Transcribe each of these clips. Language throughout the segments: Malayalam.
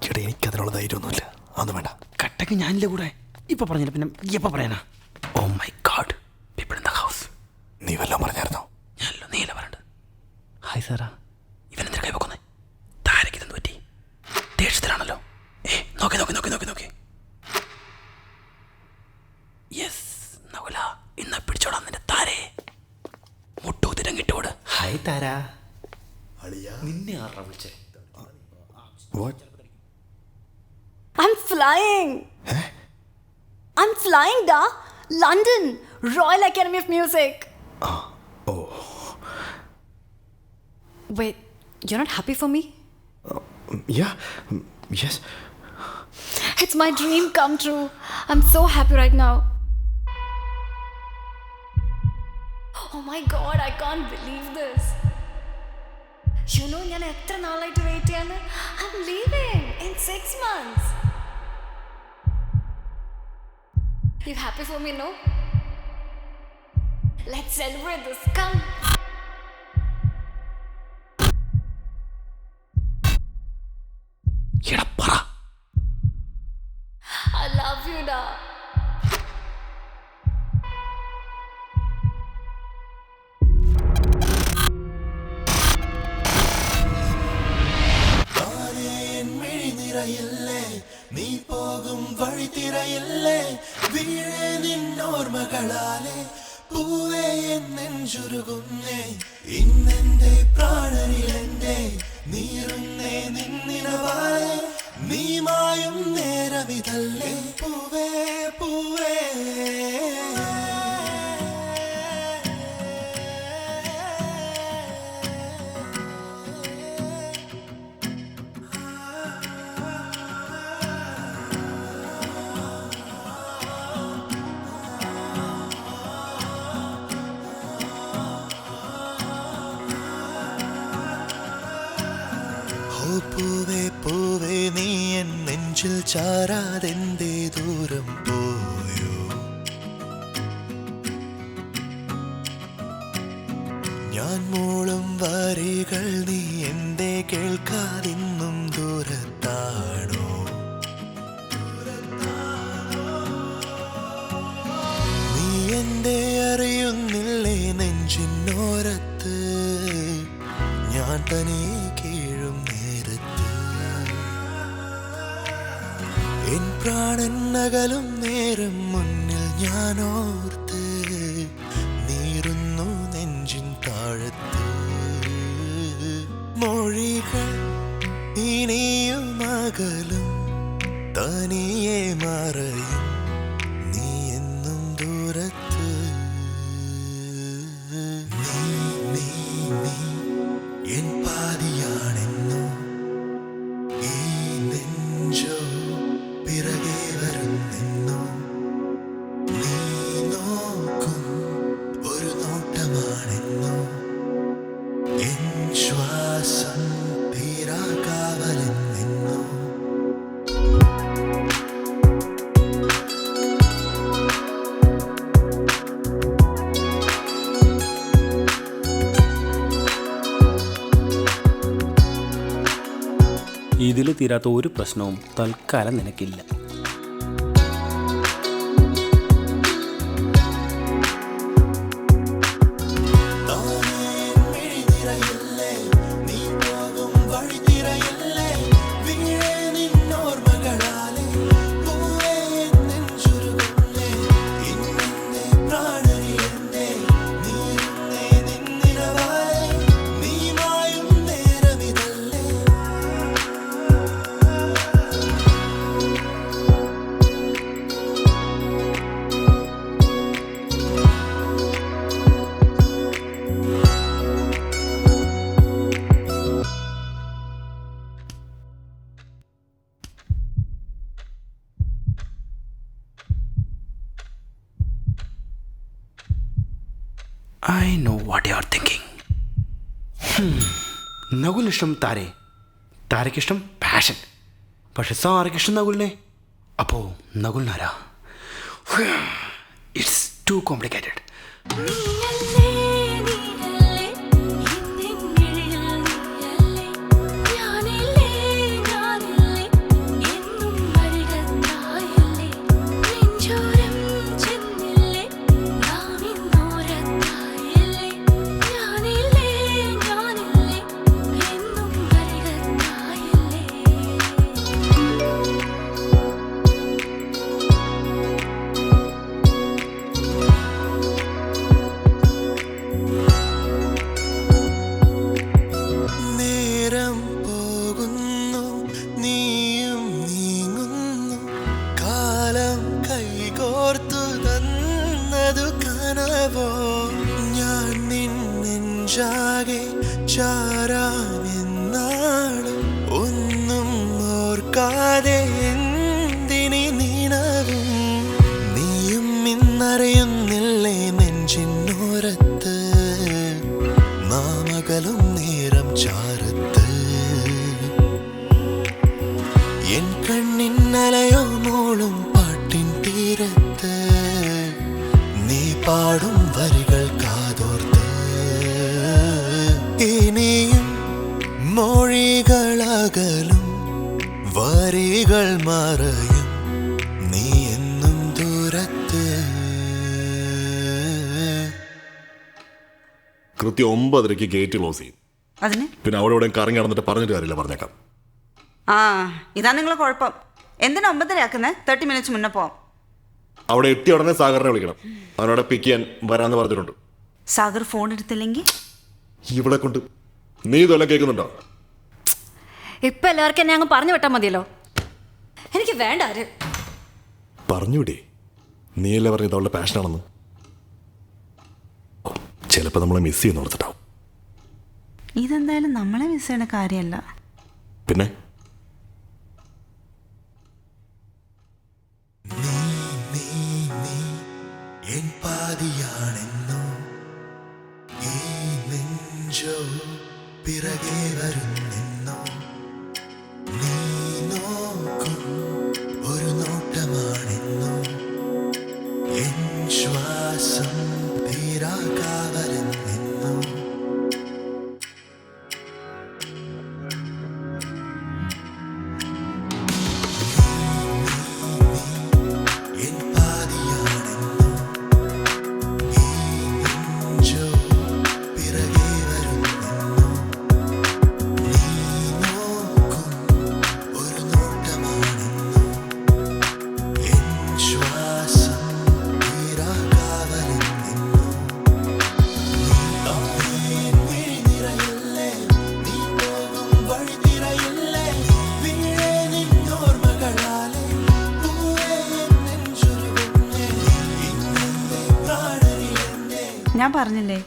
ചേട്ടാ എനിക്കതിനുള്ള ധൈര്യമൊന്നുമില്ല. അതൊന്നും വേണ്ട. കട്ടക്ക് ഞാനില്ല കൂടെ. ഇപ്പൊ പറഞ്ഞില്ല പിന്നെ എപ്പോൾ പറയാനാ? Oh my God, people in the house. നീ വല്ലതും പറഞ്ഞായിരുന്നോ? ഞാനല്ലോ, നീല പറഞ്ഞത്. Hi Sarah. ഇവനെന്തിനാ കൈവെക്കുന്നേ? താരക്ക് ഇതെന്ത് പറ്റി? ദേഷ്യത്തിലാണല്ലോ. നോക്കി നോക്കി നോക്കി നോക്കി നോക്കി. യെസ് നകുല, ഇന്ന് പിടിച്ചോടാം നിന്റെ താരേ. മുട്ടൂത്തിരം കിട്ടോട്. ഹായ് താര. നിന്നെ ആരാ വിളിച്ചേ? I'm flying. I'm flying, da. London, Royal Academy of Music. Oh. Wait, you're not happy for me? Yeah. Yes. It's my dream come true. I'm so happy right now. Oh my god, I can't believe this. You know, ഞാൻ എത്ര നാളായിട്ട് വെയിറ്റ് ചെയ്യാണ്. I'm leaving in 6 months. You happy for me, no? Let's celebrate this. Come. എടാ പറ. I love you, da. നീ പോകും വഴി തിരയില്ലേ, വീഴേ നിന്നോർമകളാലെ പൂവേ എന്നെഞ്ചുരുകുന്നേ. ഇന്നെന്റെ പ്രാണനിലെന്റെ നീറുന്നേ നിന്നിനവാലെ, നീ മായും നേരമിതല്ലേ പൂവേ പൂവേ. പൂവേ പൂവേ നീ എൻ നെഞ്ചിൽ ചാരാതെന്തേ ദൂരം പോയോ? ഞാൻ മൂളും വരികൾ നീ എന്തേ കേൾക്കാതിന്നും ദൂരത്താണോ? നീ എന്തേ അറിയുന്നില്ലേ നെഞ്ചിനോരത്ത് ഞാൻ തനിയെ കീഴും നേരത്ത്. എൻ പ്രാണൻ അകലും നേരം മുന്നിൽ ഞാനോർത്ത് നീറുന്നു നെഞ്ചിൻ താഴത്ത്. മൊഴികൾ ഇനിയും അകലും തനിയെ മറയും നീ എന്നും ദൂരത്ത്. നീ നീ നീ എൻ പാതിയാണെന്നോ, ഈ നെഞ്ചോ പിറകെ വരുന്നെന്നോ, നീ നോക്കും ഒരു നോട്ടമാണെന്നോ, എൻ ശ്വാസം തീരാകാവലെന്നെന്നോ. ഇതിൽ തീരാത്ത ഒരു പ്രശ്നവും തൽക്കാലം നിനക്കില്ല. I know what you are thinking. നകുലിനിഷ്ടം താരേ, താരയ്ക്കിഷ്ടം പാഷൻ. പക്ഷെ സാരയ്ക്കിഷ്ടം നകുലിനെ. അപ്പോൾ നകുലിനാരാ? It's too complicated. നിലവോ ഞാൻ നിന്നെഞ്ചാകെ ചാരാമെന്നാളും ഒന്നും ഓർക്കാതെ എന്തിനി നിലവും നീയും ഇന്നറിയുന്നില്ലേ നെഞ്ചിന്നോരത്ത് നാമകലും നേരം ചാരത്ത് എൻ കണ്ണിന്നലയോ മൂളും പാട്ടിൻ തീരത്ത് നീ പാടും വരികൾ കാതോർത്ത് ഇനിയും മൊഴികളകലും വരികൾ മറയും നീ എന്നും ദൂരത്ത്. കൃത്യം 9:30 ഗേറ്റ് ക്ലോസ് ചെയ്യും. അതിന് പിന്നെ അവിടെ ഇവിടെ കറങ്ങി നടന്നിട്ട് പറഞ്ഞിട്ട് കാര്യമില്ല, പറഞ്ഞേക്കാം. ആ ഇതാ നിങ്ങളെ കുഴപ്പം. എന്തിനാ 9:30 ആക്കുന്നത്? 30 മിനിറ്റ്സ് മുന്നേ പോവാം. അവിടെ എത്തിയ ഉടനെ സാഗറിനെ വിളിക്കണം. അവനോടെ പിക്ക് ചെയ്യാൻ വരാമെന്ന് പറഞ്ഞിട്ടുണ്ട്. സാഗർ ഫോൺ എടുത്തില്ലെങ്കിൽ ഇവിടെ കൊണ്ട് നീ ഇതെല്ലാം കേൾക്കുന്നുണ്ടോ? ഇപ്പൊ എല്ലാവർക്കും എന്നെ അങ്ങ് പറഞ്ഞു വിട്ടാൽ മതിയല്ലോ. എനിക്ക് വേണ്ട ആര്. പറഞ്ഞുവിടേ, നീയല്ലേ പറഞ്ഞത് അവളുടെ പാഷനാണെന്ന്. ചിലപ്പോൾ നമ്മളെ മിസ് ചെയ്യുന്ന ഓർത്തിട്ടാവും. ഇതെന്തായാലും നമ്മളെ മിസ് ചെയ്യണ കാര്യമല്ല. പിന്നെ എൻ പാതിയാണെന്നോ ഈ നെഞ്ചോ പിറകെ വരുന്നെന്നോ നീ നോക്കും ഒരു നോട്ടമാണെന്നോ എൻ ശ്വാസം തീരാ കാവലെന്നെന്നോ എൻ പാതിയാണെന്നോ ഈ നെഞ്ചോ പിറകെ വരുന്നെന്നോ നീ നോക്കും ഒരു നോട്ടമാണെന്നോ എൻ ശ്വാസം തീരാ കാവലെന്നെന്നോ നിറയില്ലേ നീ പോകും വഴി തിരയില്ലേ വീഴേ നിന്നോർമകളാലേ പൂവേ നെഞ്ചുരുകുന്നേ ഇന്നെന്റെ പ്രാണനിലെന്റെ ഞാൻ പറഞ്ഞില്ലേ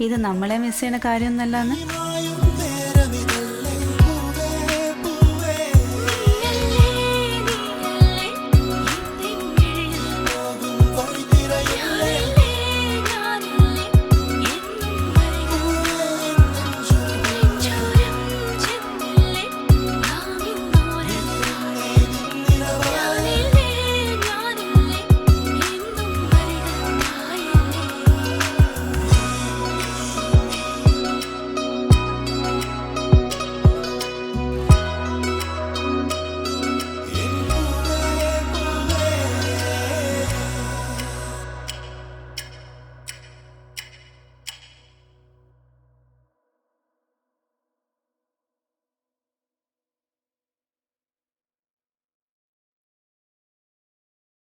ഇത് നമ്മളെ മിസ് ചെയ്യണ കാര്യമൊന്നല്ലാന്ന്.